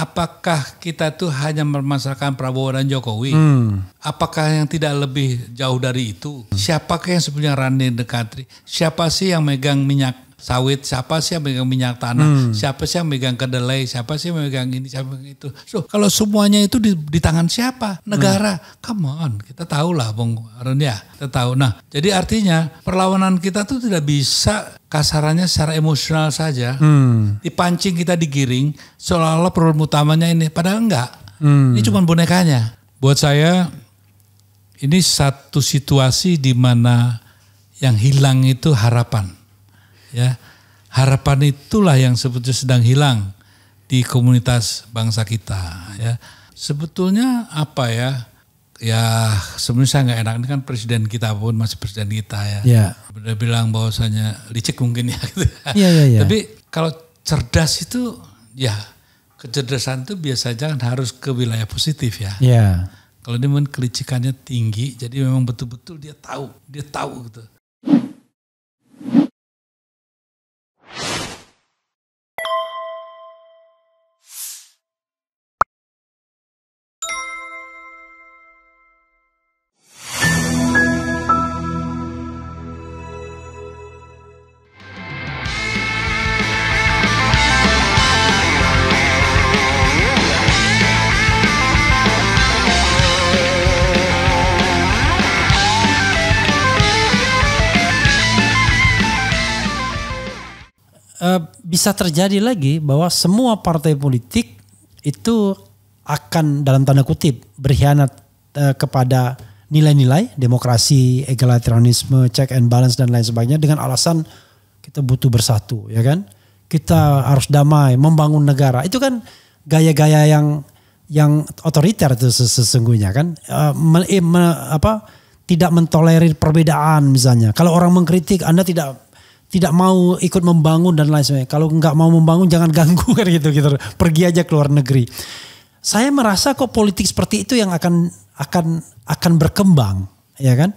apakah kita tuh hanya mempermasalahkan Prabowo dan Jokowi? Apakah yang tidak lebih jauh dari itu? Siapakah yang sebenarnya running the country? Siapa sih yang megang minyak sawit? Siapa sih yang megang minyak tanah? Siapa sih yang megang kedelai? Siapa sih yang megang ini? Siapa yang itu? So, kalau semuanya itu di tangan siapa? Negara. Come on, kita tahu lah Bung Arun ya. Kita tahu. Nah, jadi artinya perlawanan kita tuh tidak bisa kasarannya secara emosional saja. Dipancing, kita digiring seolah-olah problem utamanya ini. Padahal enggak. Ini cuma bonekanya. Buat saya ini satu situasi di mana yang hilang itu harapan. Ya, harapan itulah yang sebetulnya sedang hilang di komunitas bangsa kita. Ya, sebetulnya apa ya? Ya sebenarnya saya nggak enak, ini kan presiden kita pun masih presiden kita ya. Udah bilang bahwasanya licik mungkin ya. Gitu. Tapi kalau cerdas itu ya kecerdasan itu biasanya kan harus ke wilayah positif ya. Kalau dia memang kelicikannya tinggi, jadi memang betul-betul dia tahu gitu. Bisa terjadi lagi bahwa semua partai politik itu akan dalam tanda kutip berkhianat kepada nilai-nilai demokrasi, egalitarianisme, check and balance dan lain sebagainya dengan alasan kita butuh bersatu, ya kan? Kita harus damai, membangun negara. Itu kan gaya-gaya yang otoriter itu sesungguhnya kan, tidak mentolerir perbedaan misalnya. Kalau orang mengkritik, Anda tidak mau ikut membangun dan lain sebagainya. Kalau nggak mau membangun jangan ganggu kan gitu. Pergi aja ke luar negeri. Saya merasa kok politik seperti itu yang akan berkembang, ya kan?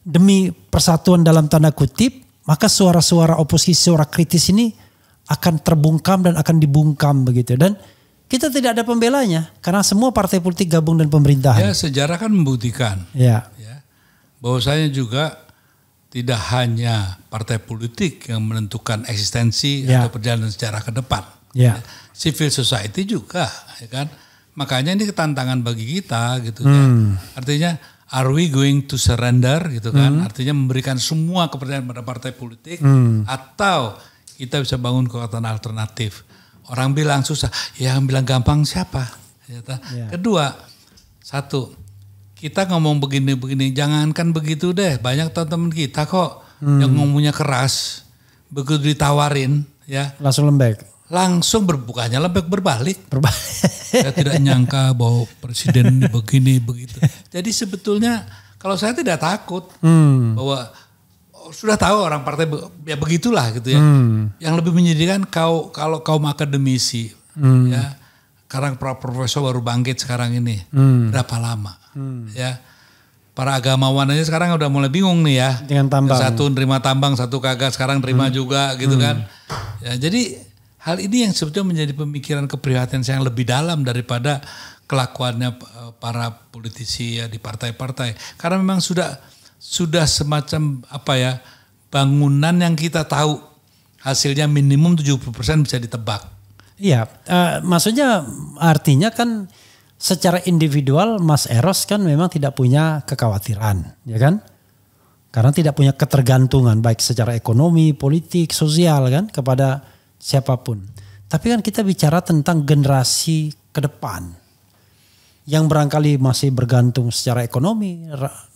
Demi persatuan dalam tanda kutip, maka suara-suara oposisi, suara kritis ini akan terbungkam dan akan dibungkam begitu. Dan kita tidak ada pembelanya karena semua partai politik gabung dan pemerintahan. Ya, sejarah kan membuktikan. Ya. Bahwasanya juga tidak hanya partai politik yang menentukan eksistensi atau perjalanan sejarah ke depan. Civil society juga, ya kan. Makanya ini tantangan bagi kita gitu ya. Artinya are we going to surrender gitu kan. Artinya memberikan semua kepercayaan pada partai politik atau kita bisa bangun kekuatan alternatif. Orang bilang susah, yang bilang gampang siapa? Kedua, satu, kita ngomong begini-begini, jangankan begitu deh. Banyak teman-teman kita kok yang ngomongnya keras, begitu ditawarin ya langsung lembek. Langsung bukannya lembek, berbalik. Saya tidak nyangka bahwa presiden begini begitu. Jadi sebetulnya kalau saya tidak takut bahwa sudah tahu orang partai ya begitulah gitu ya. Yang lebih menyedihkan kalau kaum akademisi ya. Sekarang profesor baru bangkit sekarang ini. Berapa lama? Ya. Para agamawan aja sekarang udah mulai bingung nih ya. Dengan tambang. Satu nerima tambang, satu kagak, sekarang terima juga gitu kan. Ya, jadi hal ini yang sebetulnya menjadi pemikiran keprihatinan saya yang lebih dalam daripada kelakuannya para politisi ya di partai-partai. Karena memang sudah semacam bangunan yang kita tahu hasilnya minimum 70% bisa ditebak. Iya, maksudnya artinya kan secara individual Mas Eros kan memang tidak punya kekhawatiran, ya kan? Karena tidak punya ketergantungan baik secara ekonomi, politik, sosial kan kepada siapapun. Tapi kan kita bicara tentang generasi ke depan yang barangkali masih bergantung secara ekonomi,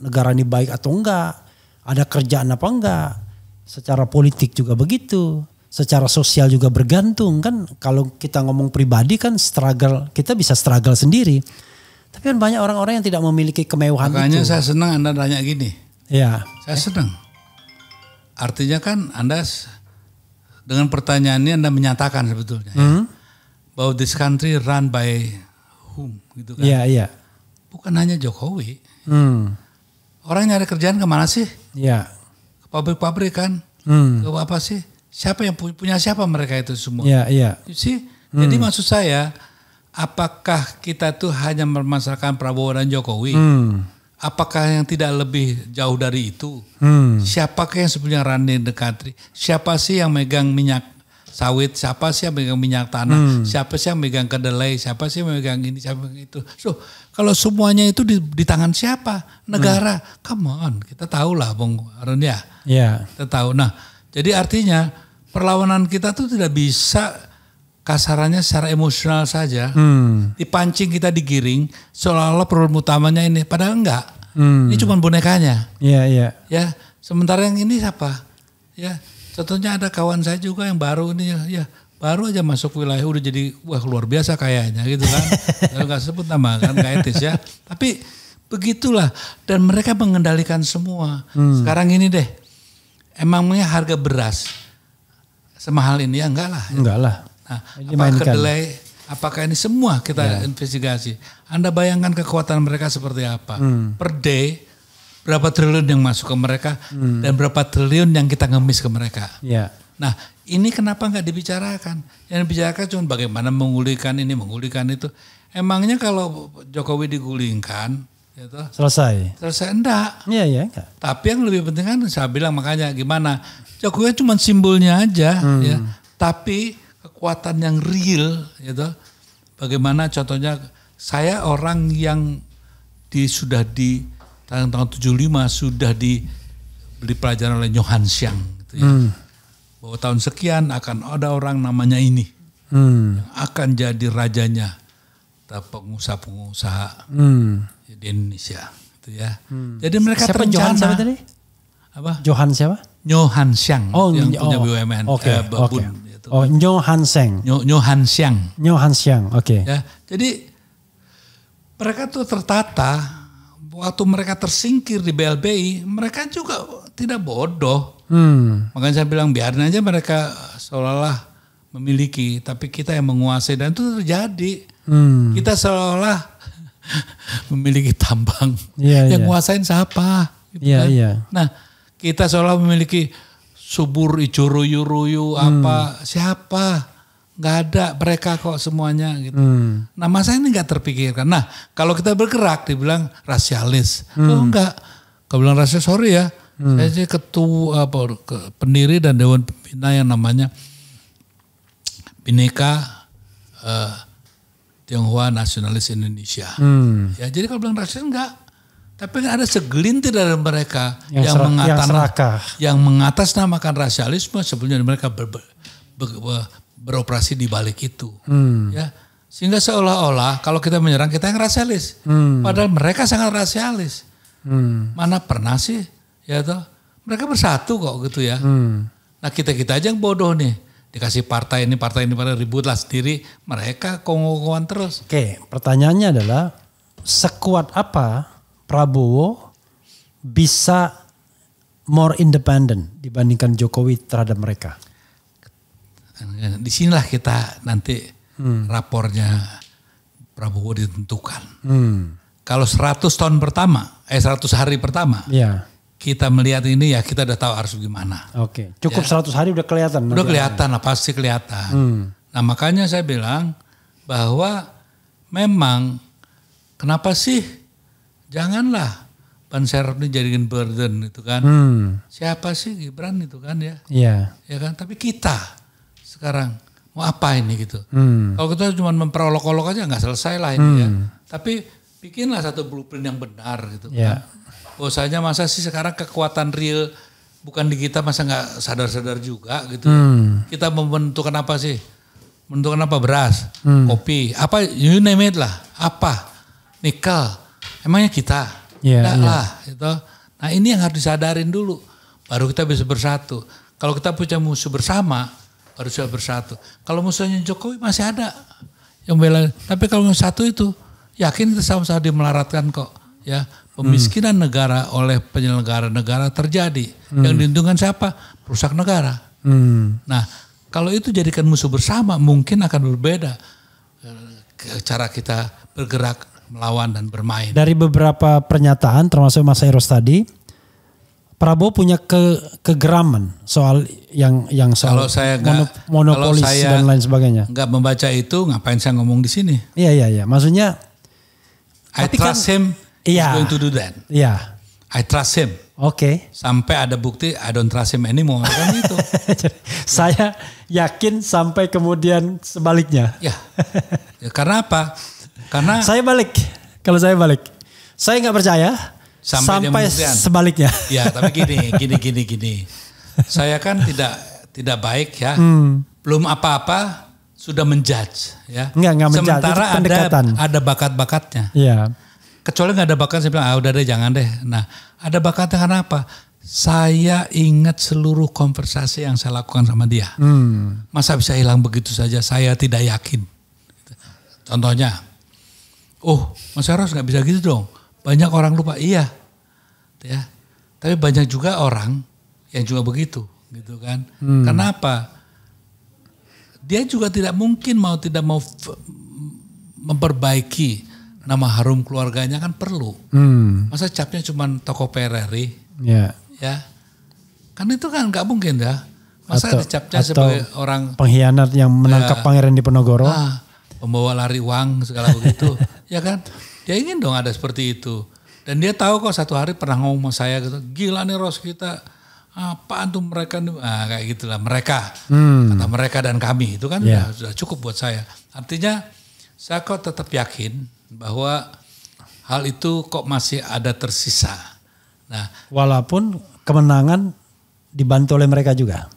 negara ini baik atau enggak, ada kerjaan apa enggak, secara politik juga begitu. Secara sosial juga bergantung kan, kalau kita ngomong pribadi kan struggle, kita bisa struggle sendiri. Tapi kan banyak orang-orang yang tidak memiliki kemewahan. Makanya itu. Saya senang Anda nanya gini. Ya. Saya senang. Artinya kan Anda dengan pertanyaan ini Anda menyatakan sebetulnya ya, bahwa this country run by whom gitu kan. Iya. Bukan hanya Jokowi. Orang nyari kerjaan kemana sih? Iya. Ke pabrik-pabrik kan. Ke apa sih? Siapa yang punya siapa mereka itu semua? Iya. Jadi maksud saya apakah kita tuh hanya mempermasalahkan Prabowo dan Jokowi? Apakah yang tidak lebih jauh dari itu? Siapakah yang sebenarnya Rani Dekatri? Siapa sih yang megang minyak sawit? Siapa sih yang megang minyak tanah? Siapa sih yang megang kedelai? Siapa sih yang megang ini? Siapa yang itu? So, kalau semuanya itu di tangan siapa? Negara. Come on, kita tahu lah Bung Aren ya. Kita tahu. Nah, jadi artinya perlawanan kita tuh tidak bisa kasarannya secara emosional saja, dipancing kita digiring, seolah-olah problem utamanya ini, padahal enggak. Ini cuma bonekanya. Ya, sementara yang ini siapa? Ya, contohnya ada kawan saya juga yang baru ini, ya baru aja masuk wilayah udah jadi wah luar biasa kayaknya gitu kan. Kalau nggak sebut nama kan nggak etis ya. Tapi begitulah dan mereka mengendalikan semua. Sekarang ini deh, emangnya harga beras semahal ini ya enggak lah. Enggak lah. Nah, apakah kedelai, apakah ini semua kita investigasi. Anda bayangkan kekuatan mereka seperti apa. Per day, berapa triliun yang masuk ke mereka dan berapa triliun yang kita ngemis ke mereka. Nah ini kenapa nggak dibicarakan? Yang dibicarakan cuma bagaimana menggulingkan ini, menggulingkan itu. Emangnya kalau Jokowi digulingkan, gitu, selesai enggak? Enggak. Tapi yang lebih penting kan saya bilang makanya gimana, Jokowi cuma simbolnya aja ya. Tapi kekuatan yang real gitu. Bagaimana contohnya saya orang yang sudah di tahun 75 sudah diberi pelajaran oleh Nyo Han Siang gitu ya. Bahwa tahun sekian akan ada orang namanya ini yang akan jadi rajanya pengusaha-pengusaha di Indonesia gitu ya. Jadi mereka terencana. Siapa tadi? Apa? Johan siapa? Nyo Han Siang yang punya BUMN. Babun. Nyo Han Siang. Nyo Han Siang. Nyo Han Siang, oke. Ya, jadi mereka tuh tertata, waktu mereka tersingkir di BLBI, mereka juga tidak bodoh. Makanya saya bilang biarin aja mereka seolah-olah memiliki, tapi kita yang menguasai dan itu terjadi. Kita seolah-olah memiliki tambang, yang nguasain siapa? Gitu kan? Nah, kita seolah memiliki subur ijo ruyu apa siapa, nggak ada, mereka kok semuanya gitu. Nah masa ini nggak terpikirkan. Nah kalau kita bergerak dibilang rasialis, enggak, kalau bilang rasialis sorry ya, saya sih ketua pendiri dan dewan pembina yang namanya Bhinneka Tionghoa Nasionalis Indonesia. Ya jadi kalau bilang rasialis enggak. Tapi kan ada segelintir dari mereka yang mengatasnamakan rasialisme sebenarnya mereka beroperasi di balik itu. Ya, sehingga seolah-olah kalau kita menyerang kita yang rasialis. Padahal mereka sangat rasialis. Mana pernah sih ya toh? Mereka bersatu kok gitu ya. Nah kita aja yang bodoh nih. Dikasih partai ini pada ributlah sendiri. Mereka kongkowan terus. Oke, pertanyaannya adalah sekuat apa Prabowo bisa more independent dibandingkan Jokowi terhadap mereka? Di sinilah kita nanti rapornya Prabowo ditentukan. Kalau 100 tahun pertama, 100 hari pertama, kita melihat ini ya kita udah tahu harus gimana. Oke, cukup ya. 100 hari udah kelihatan. Udah kelihatan lah, pasti kelihatan. Nah makanya saya bilang bahwa memang kenapa sih janganlah Ban Serap ini jadikan burden itu kan. Siapa sih Gibran itu kan ya. Ya kan, tapi kita sekarang mau apa ini gitu. Kalau kita cuma memperolok-olok aja nggak selesai lah ini ya. Tapi bikinlah satu blueprint yang benar gitu kan. Bahwasanya masa sih sekarang kekuatan real bukan di kita, masa nggak sadar-sadar juga gitu. Kita membentukkan apa sih? Menentukan apa? Beras, kopi, apa you name it lah. Apa? Nikel. Emangnya kita? Lah gitu. Nah ini yang harus disadarin dulu. Baru kita bisa bersatu. Kalau kita punya musuh bersama, baru bisa bersatu. Kalau musuhnya Jokowi masih ada yang bela. Tapi kalau satu itu, yakin kita sama-sama dimelaratkan kok. Ya, pemiskinan negara oleh penyelenggara negara terjadi. Yang diuntungkan siapa? Perusak negara. Nah kalau itu jadikan musuh bersama, mungkin akan berbeda cara kita bergerak, melawan dan bermain. Dari beberapa pernyataan termasuk Mas Eros tadi, Prabowo punya kegeraman soal yang soal Kalau saya monopolis dan lain sebagainya. Nggak membaca itu, ngapain saya ngomong di sini? Iya. Maksudnya I trust him, he's going to do that. Iya. I trust him. Oke. Sampai ada bukti, I don't trust him anymore. Kan itu. Saya yakin sampai kemudian sebaliknya. Ya, karena apa? Karena saya balik. Kalau saya balik, saya nggak percaya sampai sebaliknya. Ya, tapi gini. Saya kan tidak baik ya. Belum apa-apa sudah menjudge ya. Enggak menjudge. Sementara ada bakat-bakatnya. Iya. Kecuali nggak ada bakat, saya bilang udah deh jangan deh. Nah, ada bakatnya karena apa? Saya ingat seluruh konversasi yang saya lakukan sama dia. Masa bisa hilang begitu saja? Saya tidak yakin. Contohnya, Mas Eros nggak bisa gitu dong. Banyak orang lupa, iya. Ya. Tapi banyak juga orang yang juga begitu, gitu kan? Kenapa? Dia juga tidak mungkin tidak mau memperbaiki nama harum keluarganya, kan perlu. Masa capnya cuma toko Ferrari? Ya. Kan itu kan nggak mungkin ya. Masa dicapnya sebagai orang pengkhianat yang menangkap Pangeran Diponegoro? Pembawa lari uang segala begitu, ya kan? Dia ingin dong ada seperti itu. Dan dia tahu kok satu hari pernah ngomong sama saya gitu, gila nih Ros kita, apaan tuh mereka, kayak gitulah mereka, kata mereka dan kami itu kan sudah cukup buat saya. Artinya saya kok tetap yakin bahwa hal itu kok masih ada tersisa. Nah, walaupun kemenangan dibantu oleh mereka juga.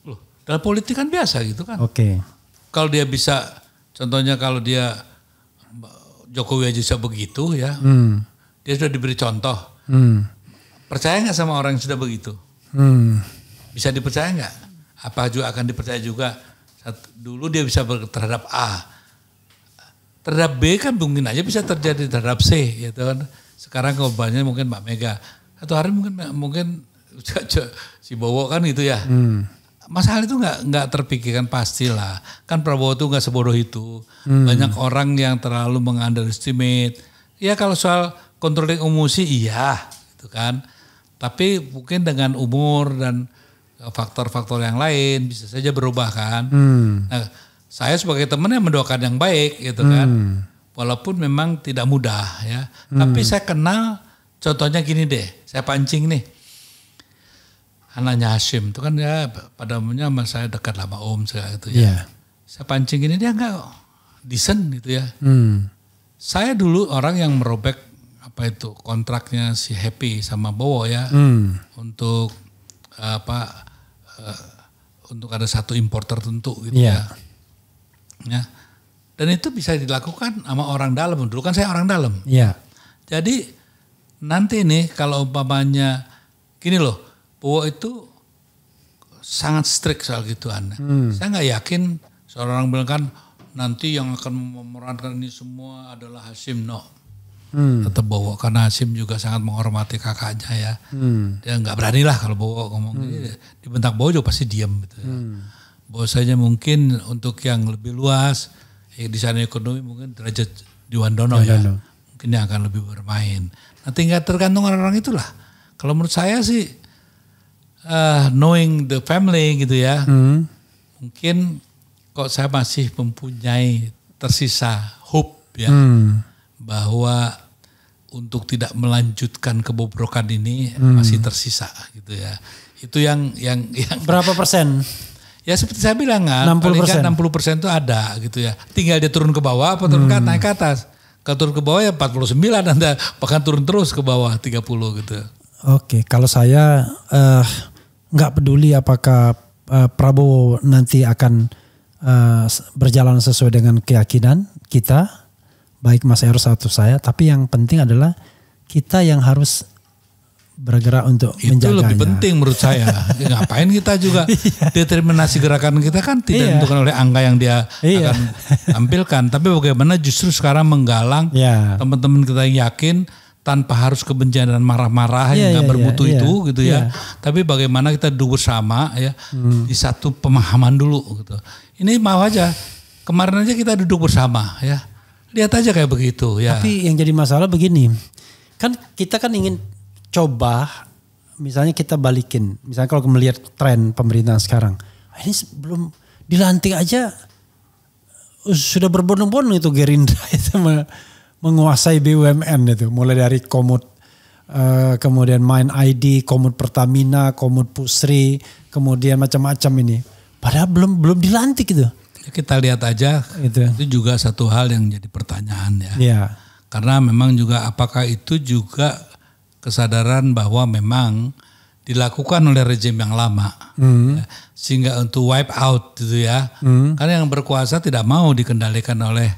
Loh, dalam politik kan biasa gitu kan. Oke. Kalau dia bisa, contohnya kalau dia Jokowi aja bisa begitu ya, dia sudah diberi contoh. Percaya nggak sama orang yang sudah begitu? Bisa dipercaya nggak? Apa juga akan dipercaya juga? Dulu dia bisa terhadap A. Terhadap B kan mungkin aja bisa terjadi terhadap C, gitu kan. Sekarang korbannya mungkin Mbak Mega. Satu hari mungkin si Bowo kan gitu ya. Masalah itu nggak terpikirkan, pastilah. Kan Prabowo itu nggak sebodoh itu. Banyak orang yang terlalu mengunderestimate. Ya kalau soal controlling emosi iya, gitu kan. Tapi mungkin dengan umur dan faktor-faktor yang lain bisa saja berubah kan. Nah, saya sebagai teman yang mendoakan yang baik gitu kan. Walaupun memang tidak mudah ya. Tapi saya kenal, contohnya gini deh, saya pancing nih. Anaknya Hashim itu kan ya pada umumnya sama saya dekat lama om segala gitu ya. Saya pancing ini dia enggak decent gitu ya. Saya dulu orang yang merobek kontraknya si Happy sama Bowo ya. Untuk untuk ada satu impor tertentu gitu ya. Ya. Dan itu bisa dilakukan sama orang dalam. Dulu kan saya orang dalam. Iya. Jadi nanti nih kalau umpamanya gini loh, Bowo itu sangat strict soal gituan. Saya nggak yakin seorang bilang kan nanti yang akan memerankan ini semua adalah Hashim. No. Tetap Bowo karena Hashim juga sangat menghormati kakaknya ya. Dia nggak berani lah kalau Bowo ngomong ini. Dibentak Bowo juga pasti diam gitu ya. Bahwasanya mungkin untuk yang lebih luas, desain ekonomi mungkin derajat Diwandono ya. Mungkin yang akan lebih bermain. Nah tinggal tergantung orang-orang itulah. Kalau menurut saya sih, knowing the family gitu ya, mungkin kok saya masih mempunyai tersisa hope ya, bahwa untuk tidak melanjutkan kebobrokan ini masih tersisa gitu ya. Itu yang berapa persen? Ya seperti saya bilang kan, 60% itu ada gitu ya. Tinggal dia turun ke bawah apa turun naik ke atas. Kalau turun ke bawah ya 49, Anda bahkan turun terus ke bawah 30 gitu. Oke, kalau saya nggak peduli apakah Prabowo nanti akan berjalan sesuai dengan keyakinan kita, baik Mas Eros atau saya, tapi yang penting adalah kita yang harus bergerak untuk menjaganya. Itu lebih penting menurut saya. Ngapain kita juga determinasi gerakan kita kan tidak ditentukan oleh angka yang dia akan tampilkan. Tapi bagaimana justru sekarang menggalang teman-teman kita yang yakin tanpa harus kebencian dan marah-marah yang gak bermutu itu gitu ya. Tapi bagaimana kita duduk bersama ya di satu pemahaman dulu gitu. Ini mau aja kemarin aja kita duduk bersama ya. Lihat aja kayak begitu ya. Tapi yang jadi masalah begini. Kan kita kan ingin coba misalnya kita balikin, misalnya kalau melihat tren pemerintahan sekarang, ini belum dilantik aja sudah berbondong-bondong itu Gerindra itu menguasai BUMN itu, mulai dari Komut, kemudian Main ID, Komut Pertamina, Komut Pusri, kemudian macam-macam ini. Padahal belum dilantik itu. Kita lihat aja, itu juga satu hal yang jadi pertanyaan ya. Ya. Karena memang juga apakah itu juga kesadaran bahwa memang dilakukan oleh rejim yang lama. Ya, sehingga untuk wipe out gitu ya. Karena yang berkuasa tidak mau dikendalikan oleh,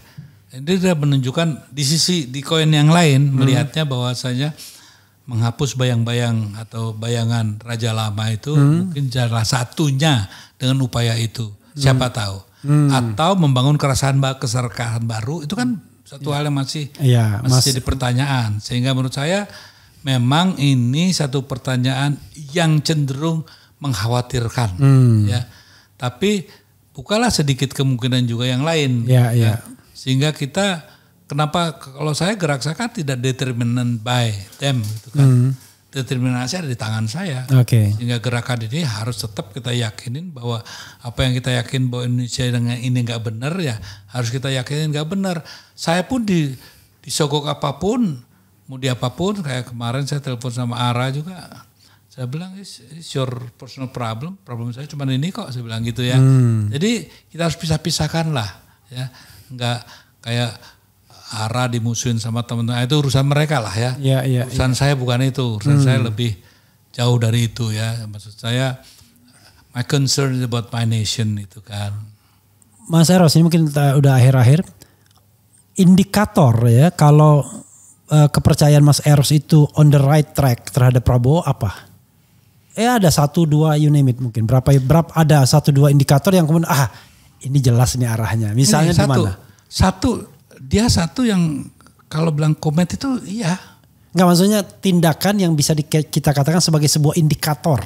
ini sudah menunjukkan di koin yang lain melihatnya bahwasanya menghapus bayang-bayang atau bayangan raja lama itu mungkin salah satunya dengan upaya itu. Siapa tahu. Atau membangun keserakahan baru, itu kan satu hal yang masih jadi pertanyaan. Sehingga menurut saya memang ini satu pertanyaan yang cenderung mengkhawatirkan. Ya. Tapi bukalah sedikit kemungkinan juga yang lain. Ya. Sehingga kita, kenapa kalau saya gerak saya tidak determined by them gitu kan. Determinasi ada di tangan saya. Sehingga gerakan ini harus tetap kita yakinin bahwa apa yang kita yakin bahwa Indonesia dengan ini nggak benar ya harus kita yakinin nggak benar. Saya pun disogok apapun, mau di apapun, kayak kemarin saya telepon sama Ara juga. Saya bilang it's your personal problem saya cuma ini kok, saya bilang gitu ya. Jadi kita harus pisah-pisahkan lah ya. Nggak kayak Ara dimusuhin sama teman-teman, itu urusan mereka lah ya. Urusan saya bukan itu, urusan saya lebih jauh dari itu ya. Maksud saya, my concern is about my nation itu kan. Mas Eros, ini mungkin udah akhir-akhir. Indikator ya kalau kepercayaan Mas Eros itu on the right track terhadap Prabowo apa? Ada 1-2 you name it mungkin. Berapa ada 1-2 indikator yang kemudian ini jelas nih arahnya. Misalnya di mana? Dia satu yang kalau bilang komet itu iya. Enggak, maksudnya tindakan yang bisa kita katakan sebagai sebuah indikator.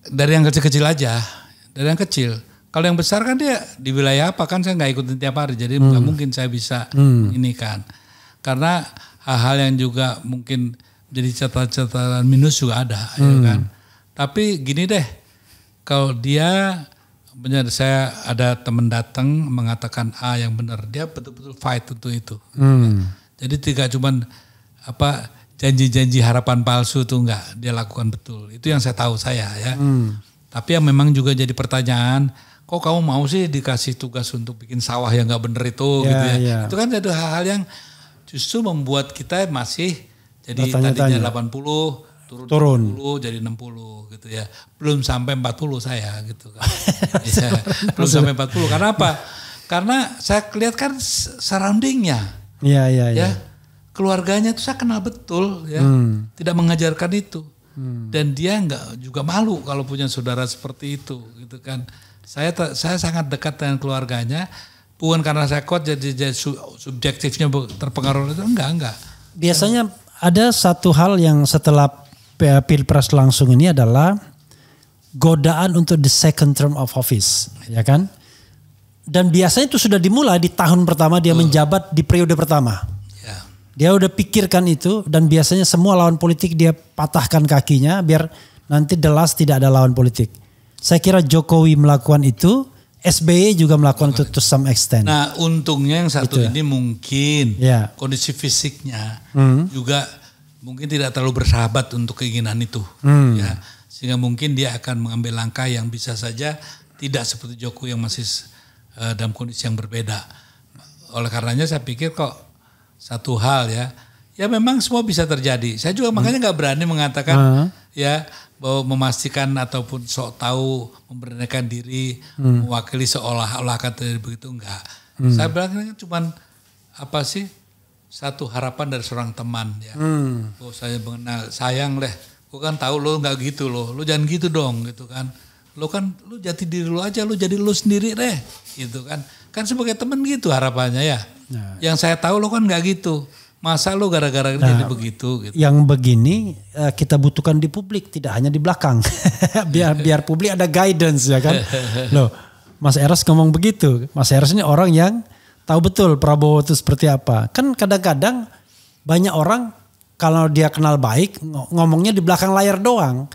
Dari yang kecil-kecil aja. Dari yang kecil. Kalau yang besar kan dia di wilayah apa kan saya nggak ikutin tiap hari. Jadi nggak mungkin saya bisa ini kan. Karena hal-hal yang juga mungkin jadi catatan minus juga ada. Ya kan. Tapi gini deh. Kalau dia... Benar, saya ada teman datang mengatakan yang benar, dia betul-betul fight untuk itu. Jadi tidak cuman janji-janji harapan palsu itu enggak, dia lakukan betul. Itu yang saya tahu saya ya. Tapi yang memang juga jadi pertanyaan, kok kamu mau sih dikasih tugas untuk bikin sawah yang enggak benar itu gitu ya. Itu kan ada hal-hal yang justru membuat kita masih jadi tadinya 80 turun 10 jadi 60 gitu ya. Belum sampai 40 saya gitu kan. Ya, belum sampai 40. Karena apa? Karena saya lihat kan surroundingnya. Ya. Keluarganya itu saya kenal betul ya. Tidak mengajarkan itu. Dan dia enggak juga malu kalau punya saudara seperti itu gitu kan. Saya sangat dekat dengan keluarganya. Bukan karena saya kuat jadi subjektifnya terpengaruh itu enggak. Biasanya ada satu hal yang setelah Pilpres langsung ini adalah godaan untuk the second term of office, ya kan? Dan biasanya itu sudah dimulai di tahun pertama dia menjabat di periode pertama. Dia udah pikirkan itu dan biasanya semua lawan politik dia patahkan kakinya biar nanti the last tidak ada lawan politik. Saya kira Jokowi melakukan itu, SBY juga melakukan itu to some extent. Nah, untungnya yang satu ini mungkin kondisi fisiknya juga mungkin tidak terlalu bersahabat untuk keinginan itu, ya, sehingga mungkin dia akan mengambil langkah yang bisa saja tidak seperti Jokowi yang masih dalam kondisi yang berbeda. Oleh karenanya saya pikir kok satu hal ya memang semua bisa terjadi. Saya juga makanya nggak berani mengatakan ya bahwa memastikan ataupun sok tahu memberanikan diri mewakili seolah-olah akan terjadi begitu enggak. Saya bilang ini cuman satu harapan dari seorang teman ya. Oh saya mengenal, sayang deh. Gue kan tahu lo nggak gitu lo jangan gitu dong gitu kan. Lo jati diri lo aja, lo jadi lo sendiri deh gitu kan. Kan sebagai teman gitu harapannya ya. Yang saya tahu lo kan nggak gitu. Masa lo gara-gara jadi begitu gitu. Yang begini kita butuhkan di publik, tidak hanya di belakang. biar publik ada guidance ya kan. Loh, Mas Eros ngomong begitu. Mas Eros ini orang yang tahu betul Prabowo itu seperti apa. Kan kadang-kadang banyak orang kalau dia kenal baik ngomongnya di belakang layar doang.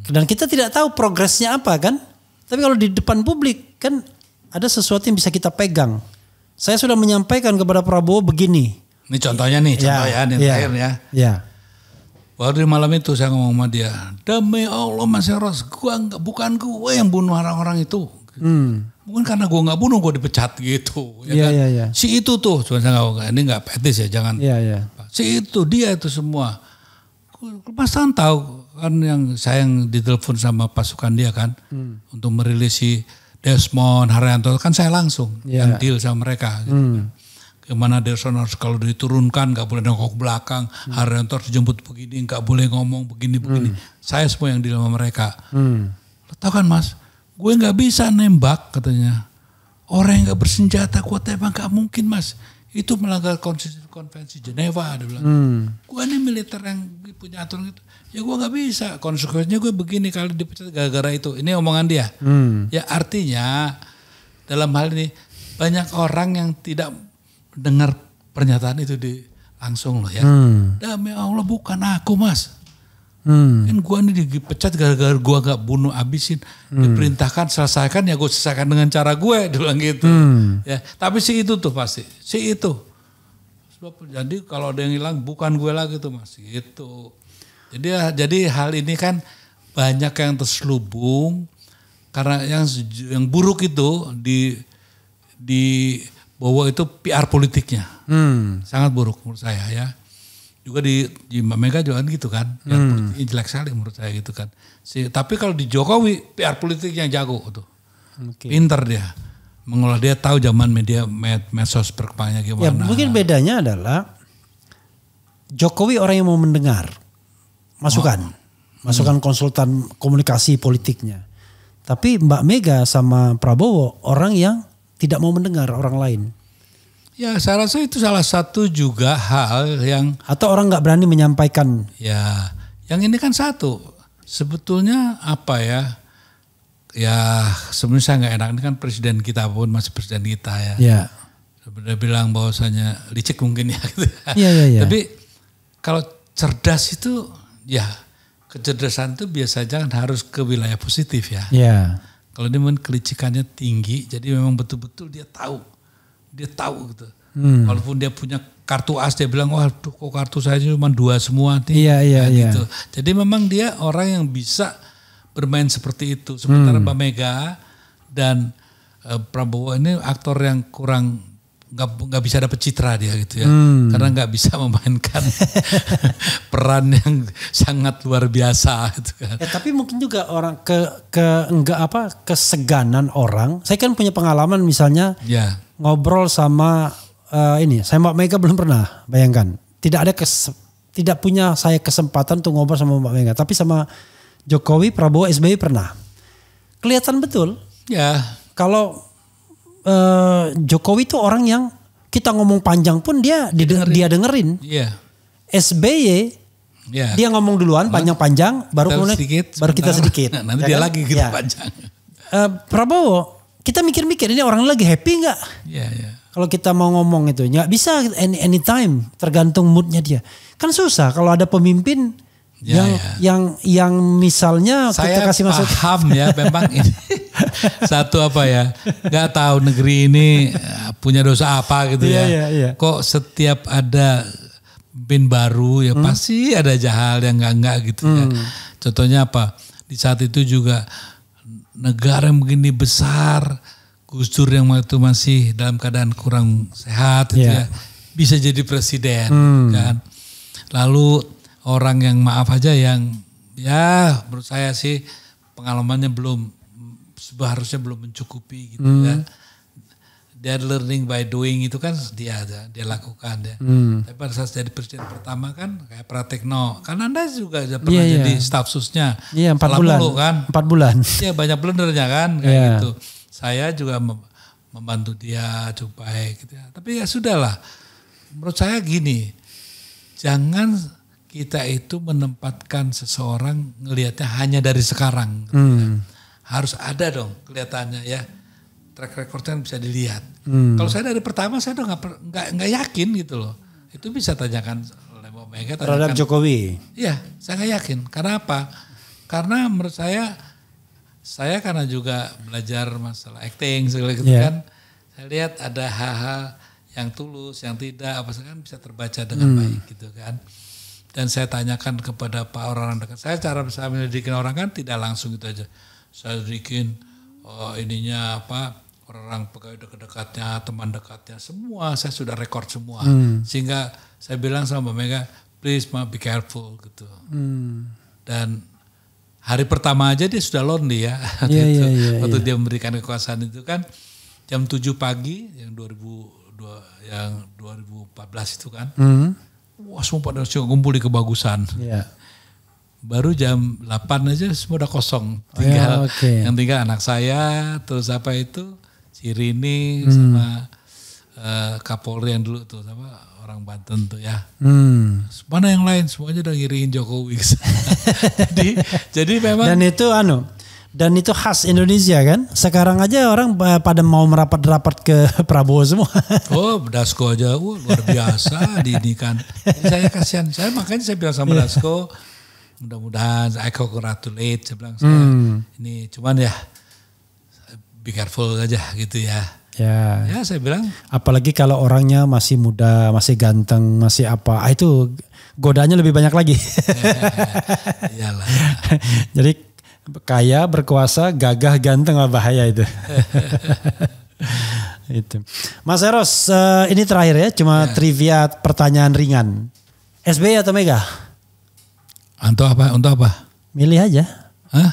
Dan kita tidak tahu progresnya apa kan. Tapi kalau di depan publik kan ada sesuatu yang bisa kita pegang. Saya sudah menyampaikan kepada Prabowo begini. Ini contohnya nih, yang terakhir ya. Ya. Waktu di malam itu saya ngomong sama dia, demi Allah Mas Eros, bukan gue yang bunuh orang-orang itu. Mungkin karena gue nggak bunuh, gue dipecat gitu. Kan? Si itu tuh, cuma saya ini nggak petis ya, jangan. Si itu, dia itu semua. Mas Tan tahu kan saya yang ditelepon sama pasukan dia kan, untuk merilis si Desmond Haryanto, kan saya langsung yang deal sama mereka. Gitu kan. Gimana Desmond harus kalau diturunkan nggak boleh nengok belakang, Haryanto harus dijemput begini, nggak boleh ngomong begini. Saya semua yang deal sama mereka. Lo tau kan Mas, gue nggak bisa nembak katanya. Orang yang nggak bersenjata gue tembak nggak mungkin Mas. Itu melanggar konvensi Geneva. Dia bilang, gue ini militer yang punya aturan gitu. Ya gue nggak bisa. Konsekuensinya gue begini kalau dipecat gara-gara itu. Ini omongan dia. Ya artinya dalam hal ini banyak orang yang tidak dengar pernyataan itu langsung loh ya. Demi Allah bukan aku Mas. Kan gue ini dipecat gara-gara gue gak bunuh abisin. Diperintahkan selesaikan ya gue selesaikan dengan cara gue. Dia bilang gitu. Ya, tapi si itu tuh pasti. Si itu. Jadi kalau ada yang hilang bukan gue lagi tuh Mas. Gitu. Jadi hal ini kan banyak yang terselubung. Karena yang buruk itu di bahwa itu PR politiknya sangat buruk menurut saya ya. Juga di Mbak Mega juga gitu kan, PR politiknya jelek sekali menurut saya gitu kan. Tapi kalau di Jokowi PR politiknya jago tuh, pinter dia mengolah, dia tahu zaman medsos perkembangannya gimana. Ya mungkin bedanya adalah Jokowi orang yang mau mendengar masukan konsultan komunikasi politiknya. Tapi Mbak Mega sama Prabowo orang yang tidak mau mendengar orang lain. Ya saya rasa itu salah satu juga hal yang. Atau orang nggak berani menyampaikan. Ya yang ini kan satu. Sebetulnya apa ya. Ya sebenarnya saya nggak enak. Ini kan presiden kita pun masih presiden kita ya. Ya. Sebenarnya bilang bahwasanya licik mungkin ya. Gitu. Ya. Tapi kalau cerdas itu ya. Kecerdasan itu biasanya kan harus ke wilayah positif ya. Ya. Kalau dia memang kelicikannya tinggi, jadi memang betul-betul dia tahu gitu. Walaupun dia punya kartu as, dia bilang, wah kok kartu saya cuma 2 semua nih. Iya. Gitu. Jadi memang dia orang yang bisa bermain seperti itu. Sementara Mbak Mega dan Prabowo ini aktor yang kurang nggak bisa dapet citra dia gitu ya, karena nggak bisa memainkan peran yang sangat luar biasa gitu kan. Ya, tapi mungkin juga orang keseganan orang. Saya kan punya pengalaman misalnya ngobrol sama saya Mbak Mega belum pernah, bayangkan. Tidak punya saya kesempatan untuk ngobrol sama Mbak Mega, tapi sama Jokowi, Prabowo, SBY pernah. Kelihatan betul. Ya. Kalau Jokowi itu orang yang kita ngomong panjang pun dia dengerin. Iya. SBY dia ngomong duluan panjang-panjang, baru kita sedikit. Nanti dia kan? Lagi kita panjang. Prabowo kita mikir-mikir ini orang lagi happy nggak? Iya. Kalau kita mau ngomong itu nggak bisa anytime, tergantung moodnya dia. Kan susah kalau ada pemimpin yang misalnya saya kita kasih masuk. Paham ya, memang ini satu apa ya, nggak tahu negeri ini punya dosa apa gitu ya. Kok setiap ada pemimpin baru ya pasti ada hal yang nggak gitu ya. Contohnya apa? Di saat itu juga negara yang begini besar, Gus Dur yang waktu itu masih dalam keadaan kurang sehat gitu ya, bisa jadi presiden kan. Lalu orang yang maaf aja yang ya menurut saya sih pengalamannya harusnya belum mencukupi gitu ya. Dia learning by doing itu kan dia lakukan ya. Tapi pada saat jadi presiden pertama kan kayak Pratikno, kan Anda juga pernah jadi staf susnya. Iya 4 bulan. Kan? 4 bulan. Iya banyak blendernya kan kayak gitu. Saya juga membantu dia supaya gitu ya. Tapi ya sudahlah. Menurut saya gini, jangan kita itu menempatkan seseorang ngelihatnya hanya dari sekarang. Gitu ya. Harus ada dong kelihatannya ya. Track recordnya bisa dilihat. Kalau saya dari pertama saya udah nggak yakin gitu loh. Itu bisa tanyakan oleh Mbak Mega terhadap Jokowi. Iya, saya nggak yakin. Karena apa? Karena menurut saya karena juga belajar masalah acting segala gitu kan. Saya lihat ada hal-hal yang tulus, yang tidak, apa kan bisa terbaca dengan baik gitu kan. Dan saya tanyakan kepada Pak orang-orang dekat. Saya cara saya menyelidikin orang kan tidak langsung gitu aja. Saya selidikin ininya apa, orang pegawai dekat-dekatnya, teman dekatnya, semua saya sudah rekord semua. Sehingga saya bilang sama Mbak Mega, please Ma, be careful gitu. Dan hari pertama aja dia sudah lonely ya. Waktu dia memberikan kekuasaan itu kan jam 7 pagi yang 2014 itu kan. Wah semua pada kumpul di Kebagusan. Baru jam 8 aja semua udah kosong. Tinggal yang tinggal anak saya, terus apa itu si Rini sama Kapolri yang dulu tuh sama orang Banten tuh ya. Mana yang lain semuanya udah ngiriin Jokowi. jadi memang dan itu khas Indonesia kan. Sekarang aja orang pada mau merapat-rapat ke Prabowo semua. Oh, Dasko aja luar biasa diinikan. Saya kasihan. Makanya saya bilang sama Dasko, mudah-mudahan I congratulate. Saya bilang ini cuman ya be careful aja gitu ya. Ya saya bilang. Apalagi kalau orangnya masih muda, masih ganteng, masih apa. Itu godaannya lebih banyak lagi. Iyalah. Jadi kaya, berkuasa, gagah, ganteng, bahaya itu. Itu. Mas Eros, ini terakhir ya, cuma trivia pertanyaan ringan. SBY atau Mega? Untuk apa? Milih aja.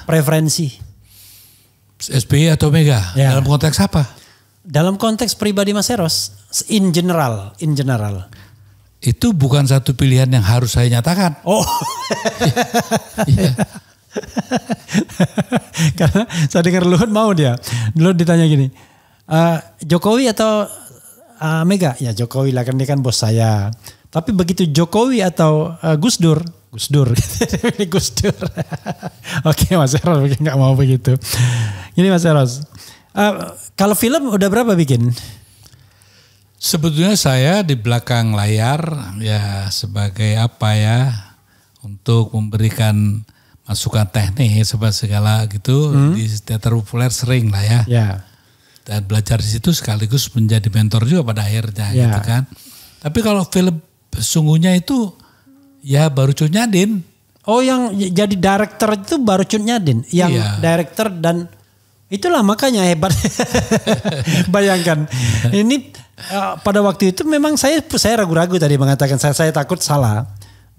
Preferensi. SBY atau Mega? Dalam konteks apa? Dalam konteks pribadi Mas Eros, in general. Itu bukan satu pilihan yang harus saya nyatakan. Oh. Iya. Karena saya dengar Luhut mau dia. Luhut ditanya gini, Jokowi atau Mega? Ya Jokowi lah, kan dia kan bos saya. Tapi begitu Jokowi atau Gus Dur. Gus Dur. Oke Mas Eros mungkin gak mau begitu. Ini Mas Eros. Kalau film udah berapa bikin? Sebetulnya saya di belakang layar ya sebagai apa ya, untuk memberikan masukan teknik segala gitu di teater populer sering lah ya. Dan belajar di situ sekaligus menjadi mentor juga pada akhirnya gitu kan. Tapi kalau film sesungguhnya itu ya baru Cut Nyadin. Oh yang jadi director itu baru Cut Nyadin. Yang director dan itulah makanya hebat. Bayangkan ini pada waktu itu memang saya ragu-ragu tadi mengatakan saya takut salah.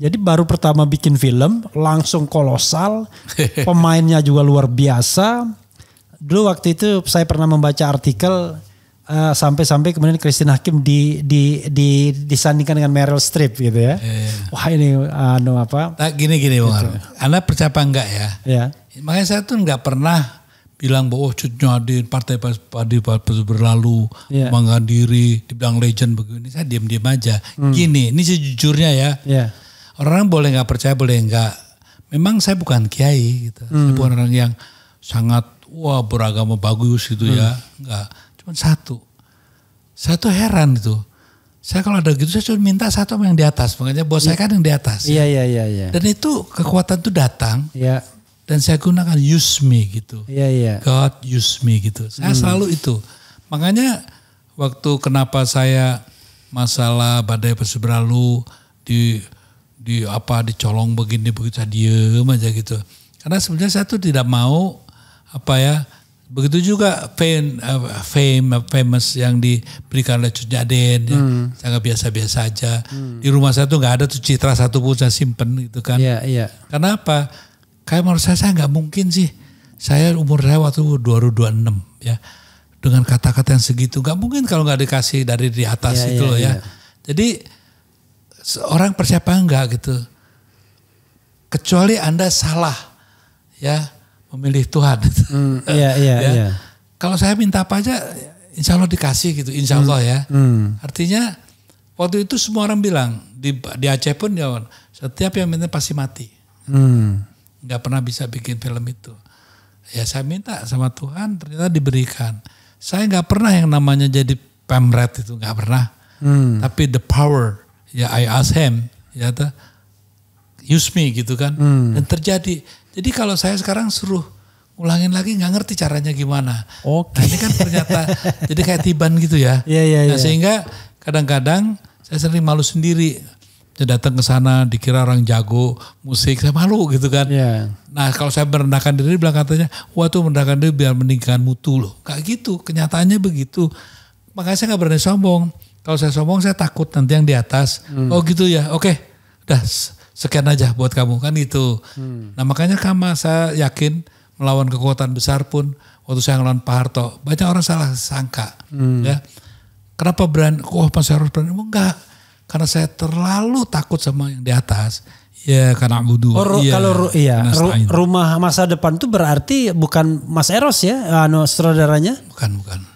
Jadi baru pertama bikin film langsung kolosal, pemainnya juga luar biasa. Dulu waktu itu saya pernah membaca artikel sampai kemudian Christine Hakim disandingkan dengan Meryl Streep gitu ya. Wah ini apa? Nah, gini Bang Arun. Anda percaya apa enggak ya? Makanya saya tuh enggak pernah bilang bahwa Cut Nyadin partai berlalu mengangkat diri, dibilang legend begini. Saya diam-diam aja. Gini, ini sejujurnya ya. Orang boleh nggak percaya, boleh nggak. Memang saya bukan kiai gitu. Saya bukan orang yang sangat beragama bagus gitu ya. Enggak. Cuma satu. Saya tuh heran gitu. Saya kalau ada gitu saya cuma minta satu sama yang di atas. Makanya bos saya kan yang di atas. Iya. Dan itu kekuatan tuh datang. Dan saya gunakan use me gitu. God use me gitu. Saya selalu itu. Makanya waktu kenapa saya masalah badai pasti berlalu dicolong begini begitu saya diem aja gitu. Karena sebenarnya saya tuh tidak mau begitu juga famous yang diberikan oleh Cut Nyadin sangat biasa-biasa aja. Di rumah saya tuh nggak ada tuh citra satu pun saya simpen gitu kan. Karena apa? Kayak menurut saya nggak mungkin sih. Saya umur saya waktu 2026 ya. Dengan kata-kata yang segitu nggak mungkin kalau nggak dikasih dari di atas itu loh ya. Jadi orang percaya apa enggak gitu. Kecuali Anda salah ya memilih Tuhan. Iya. Kalau saya minta apa aja insya Allah dikasih gitu. Insya Allah ya. Artinya waktu itu semua orang bilang di Aceh pun ya, setiap yang minta pasti mati. Gak pernah bisa bikin film itu. Ya saya minta sama Tuhan ternyata diberikan. Saya gak pernah yang namanya jadi pamret itu. Gak pernah. Tapi the power. Ya I ask him, use me gitu kan. Dan terjadi. Jadi kalau saya sekarang suruh ulangin lagi nggak ngerti caranya gimana. Oke. Nah, ini kan ternyata jadi kayak tiban gitu ya. Iya. Nah, sehingga kadang-kadang saya sering malu sendiri. Saya datang ke sana dikira orang jago musik, saya malu gitu kan. Iya. Nah kalau saya merendahkan diri bilang katanya, wah tuh merendahkan diri biar meninggikan mutu loh. Kayak gitu, kenyataannya begitu. Makanya saya gak berani sombong. Kalau saya sombong saya takut nanti yang di atas. Oh gitu ya, oke. Udah sekian aja buat kamu kan gitu. Nah makanya saya yakin melawan kekuatan besar pun waktu saya ngelawan Pak Harto. Banyak orang salah sangka. Ya. Kenapa berani, Mas Eros berani? Enggak. Karena saya terlalu takut sama yang di atas. Ya karena budu. Kalau rumah masa depan itu berarti bukan Mas Eros ya, saudaranya?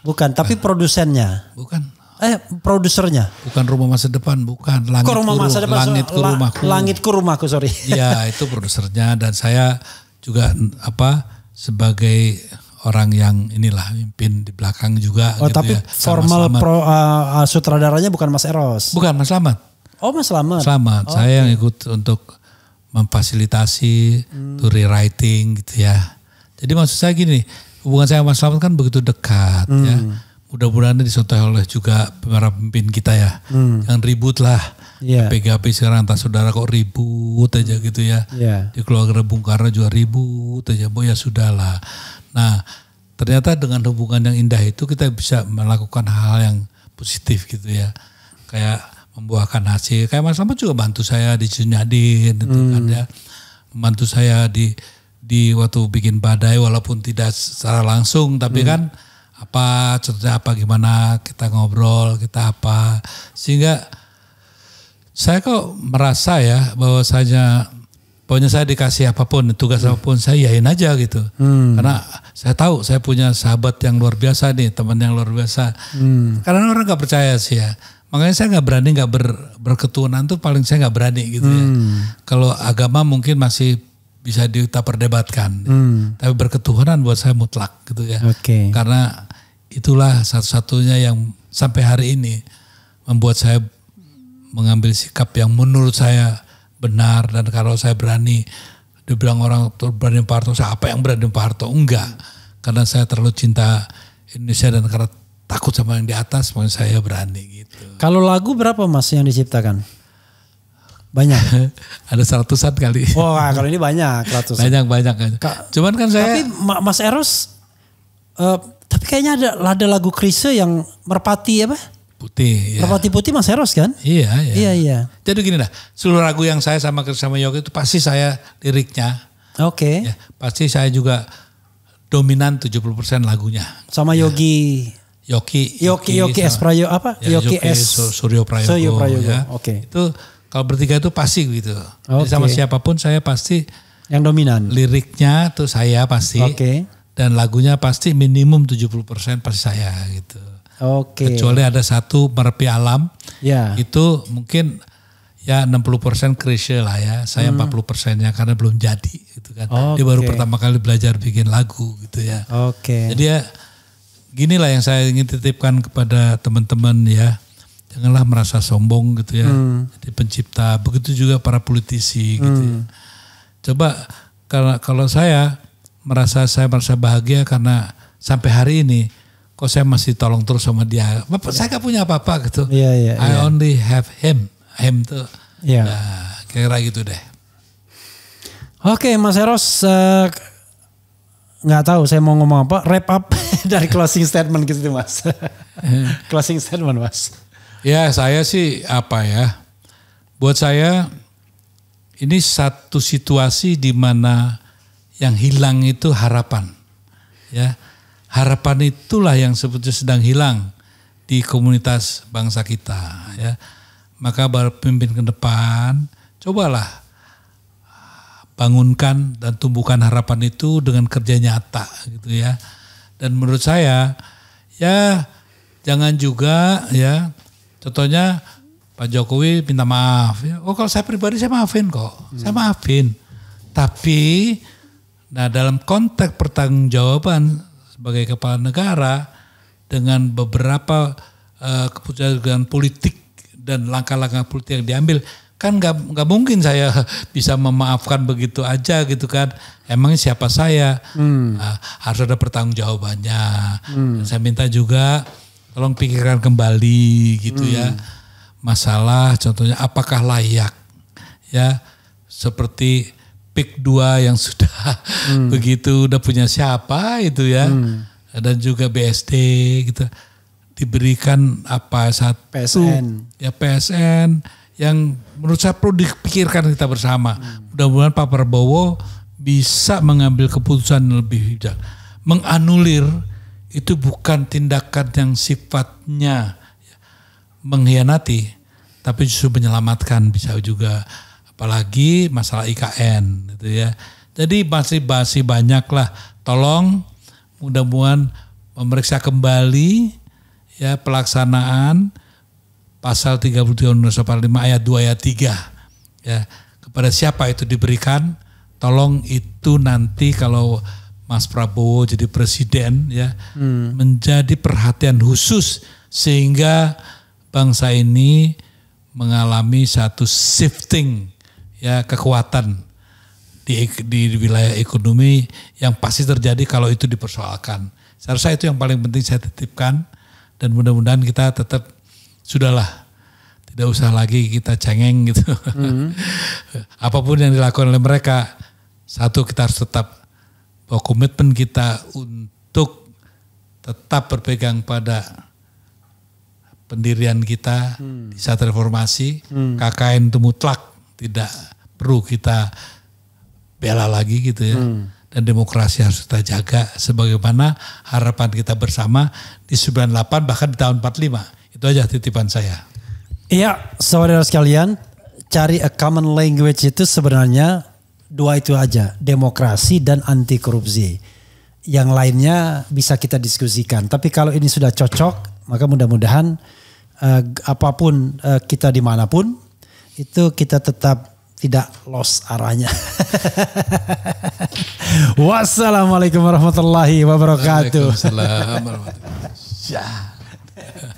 Bukan, tapi produsennya. Bukan. Produsernya. Bukan rumah masa depan, bukan. Langitku rumahku, sorry. Iya, itu produsernya dan saya juga sebagai orang yang mimpin di belakang juga. Oh gitu tapi ya. Formal sutradaranya bukan Mas Eros? Bukan, Mas Slamet. Oh Mas Slamet. Oh, saya yang ikut untuk memfasilitasi, to rewriting gitu ya. Jadi maksud saya gini, hubungan saya sama Mas Slamet kan begitu dekat ya. Mudah-mudahan dicontoh oleh juga para pemimpin kita ya. Yang ribut lah. Yeah. PGP sekarang antar saudara kok ribut aja gitu ya. Yeah. Di keluarga Bung Karno juga ribut aja. Ya sudahlah. Nah ternyata dengan hubungan yang indah itu kita bisa melakukan hal yang positif gitu ya. Kayak membuahkan hasil. Kayak Mas Slamet juga bantu saya di Cinyadin gitu kan ya. Membantu saya di waktu bikin badai walaupun tidak secara langsung. Tapi kan contohnya gimana kita ngobrol, kita apa. Sehingga saya kok merasa ya bahwasanya pokoknya saya dikasih apapun, tugas apapun saya yain aja gitu. Karena saya tahu saya punya sahabat yang luar biasa nih, teman yang luar biasa. Karena orang gak percaya sih ya. Makanya saya gak berani berketuhanan tuh paling saya gak berani gitu ya. Kalau agama mungkin masih bisa kita perdebatkan. Tapi berketuhanan buat saya mutlak gitu ya. Okay. Karena itulah satu-satunya yang sampai hari ini membuat saya mengambil sikap yang menurut saya benar. Dan kalau saya berani, dibilang orang berani Pak Harto, saya apa yang berani Pak Harto? Enggak. Karena saya terlalu cinta Indonesia dan karena takut sama yang di atas, makanya saya berani gitu. Kalau lagu berapa Mas yang diciptakan? Banyak? Ada 100-an kali. Wah kalau ini banyak, ratusan. Banyak. Cuman kan saya. Tapi Mas Eros, tapi kayaknya ada lagu Chrisye yang Merpati apa? Putih. Ya. Merpati Putih Mas Eros kan? Iya. Jadi gini dah, seluruh lagu yang saya sama Yogi itu pasti saya liriknya. Oke. Ya, pasti saya juga dominan 70% lagunya. Sama Yogi S. Prayogo apa? Ya, Yogi S. Suryo Prayogo. Ya. Oke. Itu kalau bertiga itu pasti gitu. Jadi sama siapapun saya pasti yang dominan. Liriknya tuh saya pasti. Oke. Dan lagunya pasti minimum 70% pasti saya gitu. Oke. Kecuali ada satu Merepi Alam. Ya. Itu mungkin ya 60% Chrisye lah ya. Saya 40%-nya karena belum jadi gitu kan. Dia baru pertama kali belajar bikin lagu gitu ya. Oke. Jadi ya ginilah yang saya ingin titipkan kepada teman-teman ya. Janganlah merasa sombong gitu ya. Jadi pencipta, begitu juga para politisi gitu ya. Coba kalau saya merasa bahagia karena sampai hari ini kok saya masih tolong terus sama dia. Saya gak punya apa-apa gitu. I only have him. Him tuh. Nah, kira gitu deh. Oke, Mas Eros, nggak tahu saya mau ngomong apa. Wrap up dari closing statement gitu Mas. Closing statement Mas. Ya saya sih buat saya ini satu situasi di mana yang hilang itu harapan. Ya, harapan itulah yang sebetulnya sedang hilang di komunitas bangsa kita. Ya, maka pemimpin ke depan cobalah bangunkan dan tumbuhkan harapan itu dengan kerja nyata gitu ya. Dan menurut saya ya jangan juga ya. Contohnya Pak Jokowi minta maaf. Ya. Kalau saya pribadi saya maafin kok. Saya maafin. Tapi dalam konteks pertanggungjawaban sebagai kepala negara dengan beberapa keputusan politik dan langkah-langkah politik yang diambil Kan nggak mungkin saya bisa memaafkan begitu aja gitu kan. Emangnya siapa saya? Harus ada pertanggungjawabannya. Saya minta juga tolong pikirkan kembali gitu ya. Masalah contohnya apakah layak ya seperti PIK 2 yang sudah begitu udah punya siapa itu ya. Dan juga BSD gitu. Diberikan apa saat PSN. Ya PSN yang menurut saya perlu dipikirkan kita bersama. Mudah-mudahan Pak Prabowo bisa mengambil keputusan yang lebih bijak. Menganulir itu bukan tindakan yang sifatnya mengkhianati, tapi justru menyelamatkan bisa juga. Apalagi masalah IKN gitu ya. Jadi masih banyak lah. Tolong mudah-mudahan memeriksa kembali ya pelaksanaan pasal 33 Undang-Undang 45 ayat 2 ayat 3 ya, kepada siapa itu diberikan, tolong itu nanti kalau Mas Prabowo jadi presiden ya menjadi perhatian khusus sehingga bangsa ini mengalami satu shifting ya kekuatan di wilayah ekonomi yang pasti terjadi kalau itu dipersoalkan. Saya rasa itu yang paling penting saya titipkan dan mudah-mudahan kita tetap sudahlah, tidak usah lagi kita cengeng gitu. Apapun yang dilakukan oleh mereka, satu kita harus tetap bahwa komitmen kita untuk tetap berpegang pada pendirian kita di saat reformasi. KKN itu mutlak, tidak perlu kita bela lagi gitu ya. Dan demokrasi harus kita jaga sebagaimana harapan kita bersama di 98 bahkan di tahun 45. Itu aja titipan saya. Iya, saudara sekalian, cari a common language itu sebenarnya dua itu aja, demokrasi dan anti korupsi. Yang lainnya bisa kita diskusikan. Tapi kalau ini sudah cocok, maka mudah-mudahan apapun kita dimanapun, itu kita tetap tidak lost arahnya. Wassalamualaikum warahmatullahi wabarakatuh. Waalaikumsalam warahmatullahi wabarakatuh.